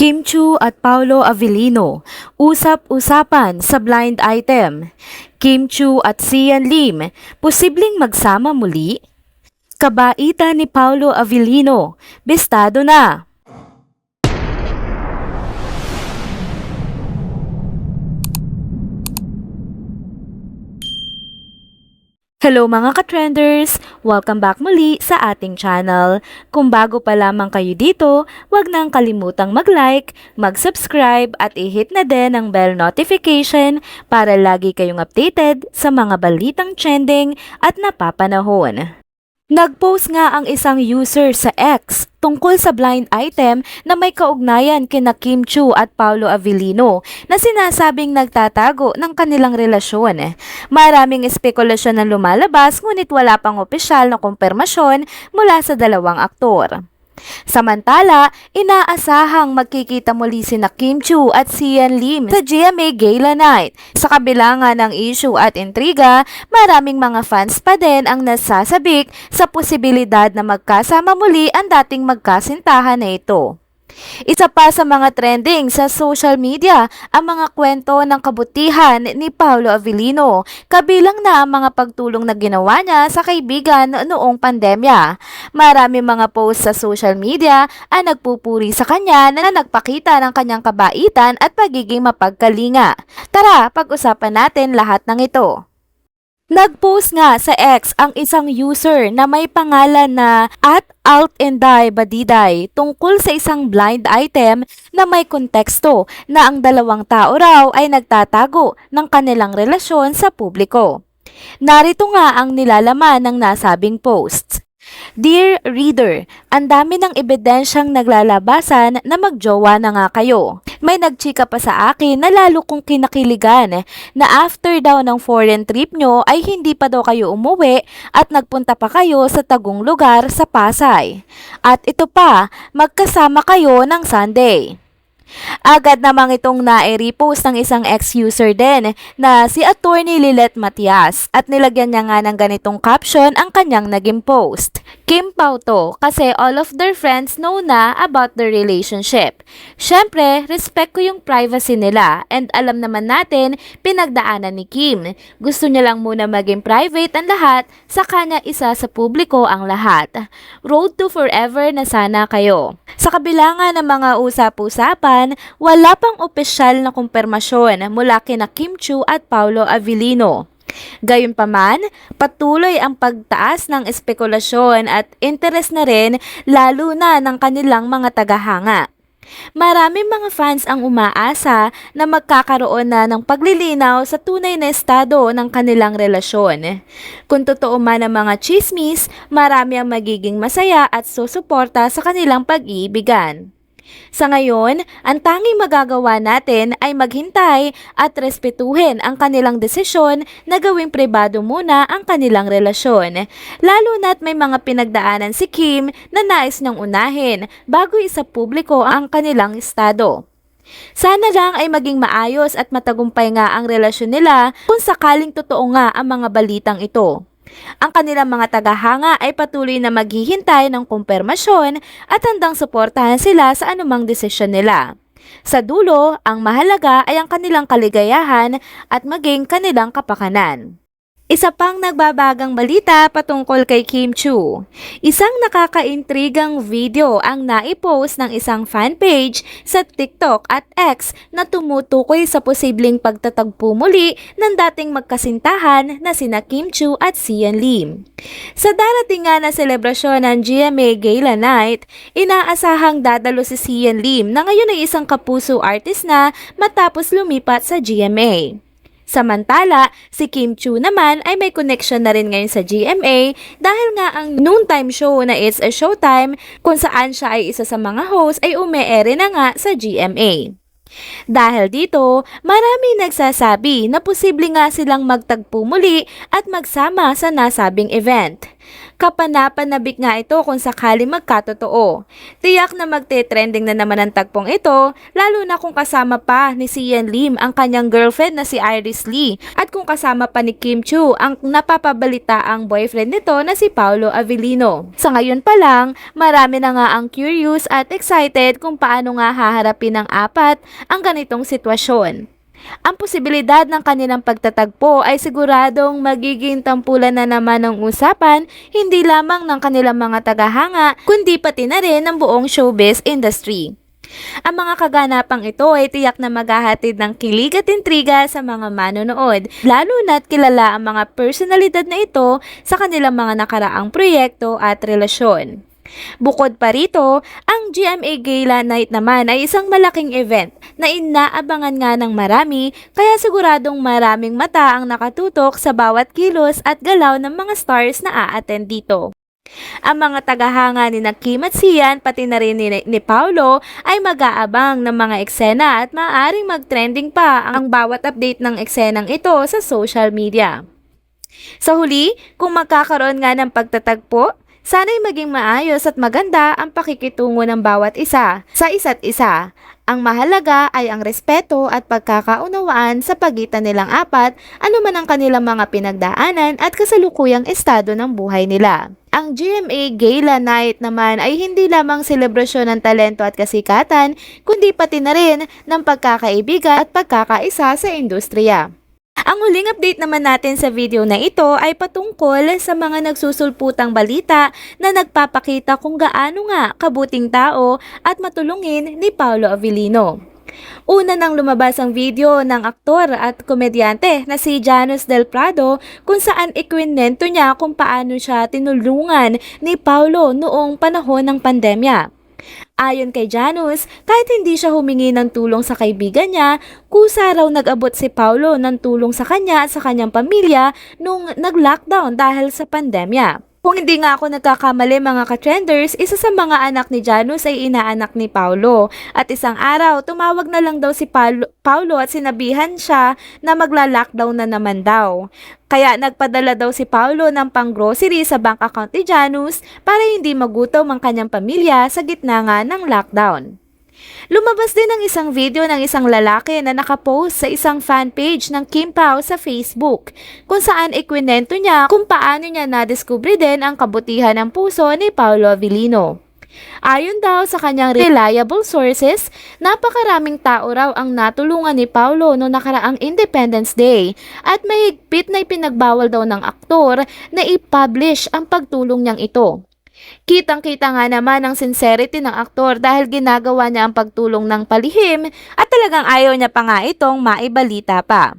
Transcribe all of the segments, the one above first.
Kim Chu at Paolo Avellino, usap-usapan sa blind item. Kim Chu at Sian Lim, posibleng magsama muli? Kabaitan ni Paolo Avellino, bestado na. Hello mga ka-trenders! Welcome back muli sa ating channel. Kung bago pa lamang kayo dito, huwag nang kalimutang mag-like, mag-subscribe at i-hit na din ang bell notification para lagi kayong updated sa mga balitang trending at napapanahon. Nag-post nga ang isang user sa X tungkol sa blind item na may kaugnayan kina Kim Chu at Paolo Avellino na sinasabing nagtatago ng kanilang relasyon. Maraming espekulasyon ang lumalabas ngunit wala pang opisyal na kumpirmasyon mula sa dalawang aktor. Samantala, inaasahang magkikita muli sina Kim Chu at Sian Lim sa GMA Gala Night. Sa kabila nga ng issue at intriga, maraming mga fans pa din ang nasasabik sa posibilidad na magkasama muli ang dating magkasintahan na ito. Isa pa sa mga trending sa social media ang mga kwento ng kabutihan ni Paolo Avellino, kabilang na ang mga pagtulong na ginawa niya sa kaibigan noong pandemya. Marami mga posts sa social media ang nagpupuri sa kanya na nagpakita ng kanyang kabaitan at pagiging mapagkalinga. Tara, pag-usapan natin lahat ng ito. Nag-post nga sa X ang isang user na may pangalan na @altinday tungkol sa isang blind item na may konteksto na ang dalawang tao raw ay nagtatago ng kanilang relasyon sa publiko. Narito nga ang nilalaman ng nasabing post. Dear reader, ang dami ng ebidensyang naglalabasan na magjowa na nga kayo. May nagchika pa sa akin na lalo kong kinakiligan na after daw ng foreign trip nyo ay hindi pa daw kayo umuwi at nagpunta pa kayo sa tagong lugar sa Pasay. At ito pa, magkasama kayo ng Sunday. Agad namang itong na-repost ng isang ex-user din na si Attorney Lilet Matias at nilagyan niya nga ng ganitong caption ang kanyang naging post. Kim Pao to kasi all of their friends know na about their relationship. Syempre, respect ko yung privacy nila and alam naman natin pinagdaanan ni Kim. Gusto niya lang muna maging private ang lahat, saka niya isa sa publiko ang lahat. Road to forever na sana kayo. Sa kabila nga ng mga usap-usapan, wala pang opisyal na kumpirmasyon mula kina Kim Chu at Paolo Avellino. Gayunpaman, patuloy ang pagtaas ng espekulasyon at interes na rin lalo na ng kanilang mga tagahanga. Maraming mga fans ang umaasa na magkakaroon na ng paglilinaw sa tunay na estado ng kanilang relasyon. Kung totoo man ang mga chismis, marami ang magiging masaya at susuporta sa kanilang pag-iibigan. Sa ngayon, ang tanging magagawa natin ay maghintay at respetuhin ang kanilang desisyon na gawing pribado muna ang kanilang relasyon. Lalo na't may mga pinagdaanan si Kim na nais niyang unahin bago isa publiko ang kanilang estado. Sana lang ay maging maayos at matagumpay nga ang relasyon nila kung sakaling totoo nga ang mga balitang ito. Ang kanilang mga tagahanga ay patuloy na maghihintay ng kumpirmasyon at handang suportahan sila sa anumang desisyon nila. Sa dulo, ang mahalaga ay ang kanilang kaligayahan at maging kanilang kapakanan. Isa pang nagbabagang balita patungkol kay Kim Chu. Isang nakakaintrigang video ang naipost ng isang fanpage sa TikTok at X na tumutukoy sa posibleng pagtatagpo muli ng dating magkasintahan na sina Kim Chu at Sian Lim. Sa darating nga na selebrasyon ng GMA Gala Night, inaasahang dadalo si Sian Lim na ngayon ay isang kapuso artist na matapos lumipat sa GMA. Samantala, si Kim Chu naman ay may connection na rin ngayon sa GMA dahil nga ang noontime show na It's a Showtime kung saan siya ay isa sa mga host ay ume-ere na nga sa GMA. Dahil dito, marami nagsasabi na posible nga silang magtagpo muli at magsama sa nasabing event. Kapanapanabik nga ito kung sakali magkatotoo. Tiyak na magte-trending na naman ang tagpong ito, lalo na kung kasama pa ni Sian Lim ang kanyang girlfriend na si Iris Lee at kung kasama pa ni Kim Chu ang napapabalita ang boyfriend nito na si Paolo Avellino. Sa ngayon pa lang, marami na nga ang curious at excited kung paano nga haharapin ng apat ang ganitong sitwasyon. Ang posibilidad ng kanilang pagtatagpo ay siguradong magiging tampulan na naman ng usapan hindi lamang ng kanilang mga tagahanga kundi pati na rin ng buong showbiz industry. Ang mga kaganapang ito ay tiyak na maghahatid ng kilig at intriga sa mga manonood, lalo na't kilala ang mga personalidad na ito sa kanilang mga nakaraang proyekto at relasyon. Bukod pa rito, ang GMA Gala Night naman ay isang malaking event na inaabangan nga ng marami kaya siguradong maraming mata ang nakatutok sa bawat kilos at galaw ng mga stars na a-attend dito. Ang mga tagahanga ni Kim at Sian pati na rin ni Paolo ay mag-aabang ng mga eksena at maaaring mag-trending pa ang bawat update ng eksenang ito sa social media. Sa huli, kung magkakaroon nga ng pagtatagpo, sana'y maging maayos at maganda ang pakikitungo ng bawat isa sa isa't isa. Ang mahalaga ay ang respeto at pagkakaunawaan sa pagitan nilang apat, anuman ang kanilang mga pinagdaanan at kasalukuyang estado ng buhay nila. Ang GMA Gala Night naman ay hindi lamang selebrasyon ng talento at kasikatan, kundi pati na rin ng pagkakaibigan at pagkakaisa sa industriya. Ang huling update naman natin sa video na ito ay patungkol sa mga nagsusulputang balita na nagpapakita kung gaano nga kabuting tao at matulungin ni Paolo Avellino. Una nang lumabas ang video ng aktor at komedyante na si Janus Del Prado kung saan ikwinento niya kung paano siya tinulungan ni Paolo noong panahon ng pandemya. Ayon kay Janus, kahit hindi siya humingi ng tulong sa kaibigan niya, kusa raw nag-abot si Paolo ng tulong sa kanya at sa kanyang pamilya nung nag-lockdown dahil sa pandemya. Kung hindi nga ako nagkakamali mga ka-trenders, isa sa mga anak ni Janus ay inaanak ni Paolo. At isang araw, tumawag na lang daw si Paolo at sinabihan siya na magla-lockdown na naman daw. Kaya nagpadala daw si Paolo ng pang-grocery sa bank account ni Janus para hindi magutom ang kanyang pamilya sa gitna nga ng lockdown. Lumabas din ang isang video ng isang lalaki na nakapost sa isang fan page ng Kim Pao sa Facebook kung saan ikwinento niya kung paano niya nadiskubre din ang kabutihan ng puso ni Paolo Avellino. Ayon daw sa kanyang reliable sources, napakaraming tao raw ang natulungan ni Paolo noong nakaraang Independence Day at mahigpit na ipinagbawal daw ng aktor na i-publish ang pagtulong niyang ito. Kitang-kita nga naman ang sincerity ng aktor dahil ginagawa niya ang pagtulong ng palihim at talagang ayaw niya pa nga itong maibalita pa.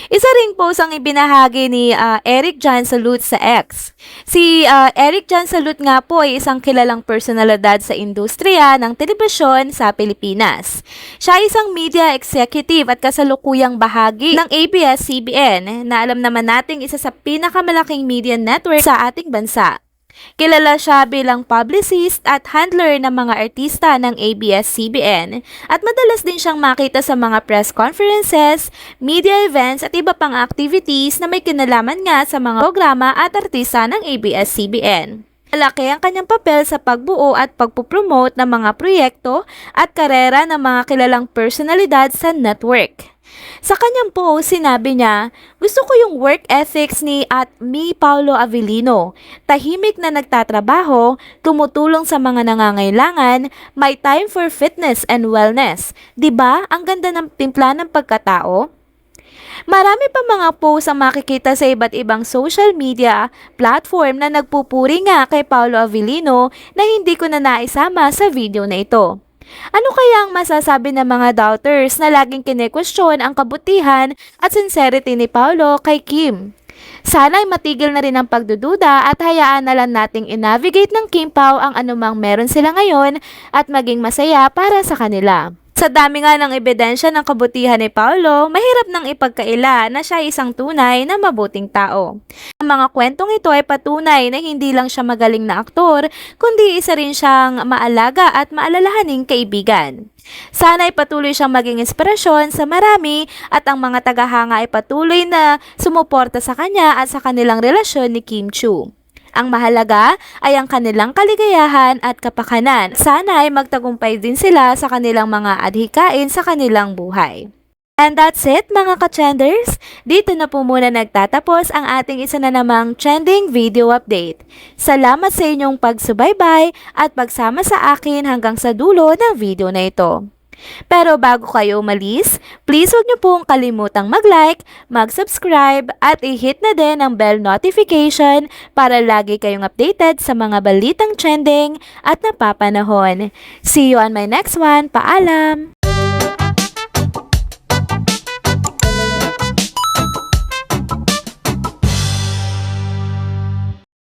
Isa ring post ang ibinahagi ni Eric Jan Salud sa X. Si Eric Jan Salud nga po ay isang kilalang personalidad sa industriya ng telebisyon sa Pilipinas. Siya ay isang media executive at kasalukuyang bahagi ng ABS-CBN na alam naman nating isa sa pinakamalaking media network sa ating bansa. Kilala siya bilang publicist at handler ng mga artista ng ABS-CBN at madalas din siyang makita sa mga press conferences, media events at iba pang activities na may kinalaman nga sa mga programa at artista ng ABS-CBN. Malaki ang kanyang papel sa pagbuo at pagpupromote ng mga proyekto at karera ng mga kilalang personalidad sa network. Sa kanyang post, sinabi niya, "Gusto ko yung work ethics ni Paolo Avellino. Tahimik na nagtatrabaho, tumutulong sa mga nangangailangan, may time for fitness and wellness. 'Di ba? Ang ganda ng timpla ng pagkatao." Marami pa mga posts ang makikita sa iba't ibang social media platform na nagpupuri nga kay Paolo Avellino na hindi ko na naisama sa video na ito. Ano kaya ang masasabi ng mga doubters na laging kine-question ang kabutihan at sincerity ni Paolo kay Kim? Sana ay matigil na rin ang pagdududa at hayaan na lang nating i-navigate ng Kim Pao ang anumang meron sila ngayon at maging masaya para sa kanila. Sa dami nga ng ebidensya ng kabutihan ni Paolo, mahirap nang ipagkaila na siya ay isang tunay na mabuting tao. Ang mga kwentong ito ay patunay na hindi lang siya magaling na aktor, kundi isa rin siyang maalaga at maalalahaning kaibigan. Sana ay patuloy siyang maging inspirasyon sa marami at ang mga tagahanga ay patuloy na sumuporta sa kanya at sa kanilang relasyon ni Kim Chu. Ang mahalaga ay ang kanilang kaligayahan at kapakanan. Sana ay magtagumpay din sila sa kanilang mga adhikain sa kanilang buhay. And that's it mga ka-trenders. Dito na po muna nagtatapos ang ating isa na namang trending video update. Salamat sa inyong pagsubaybay at pagsama sa akin hanggang sa dulo ng video na ito. Pero bago kayo umalis, please huwag niyo pong kalimutang mag-like, mag-subscribe at i-hit na din ang bell notification para lagi kayong updated sa mga balitang trending at napapanahon. See you on my next one. Paalam!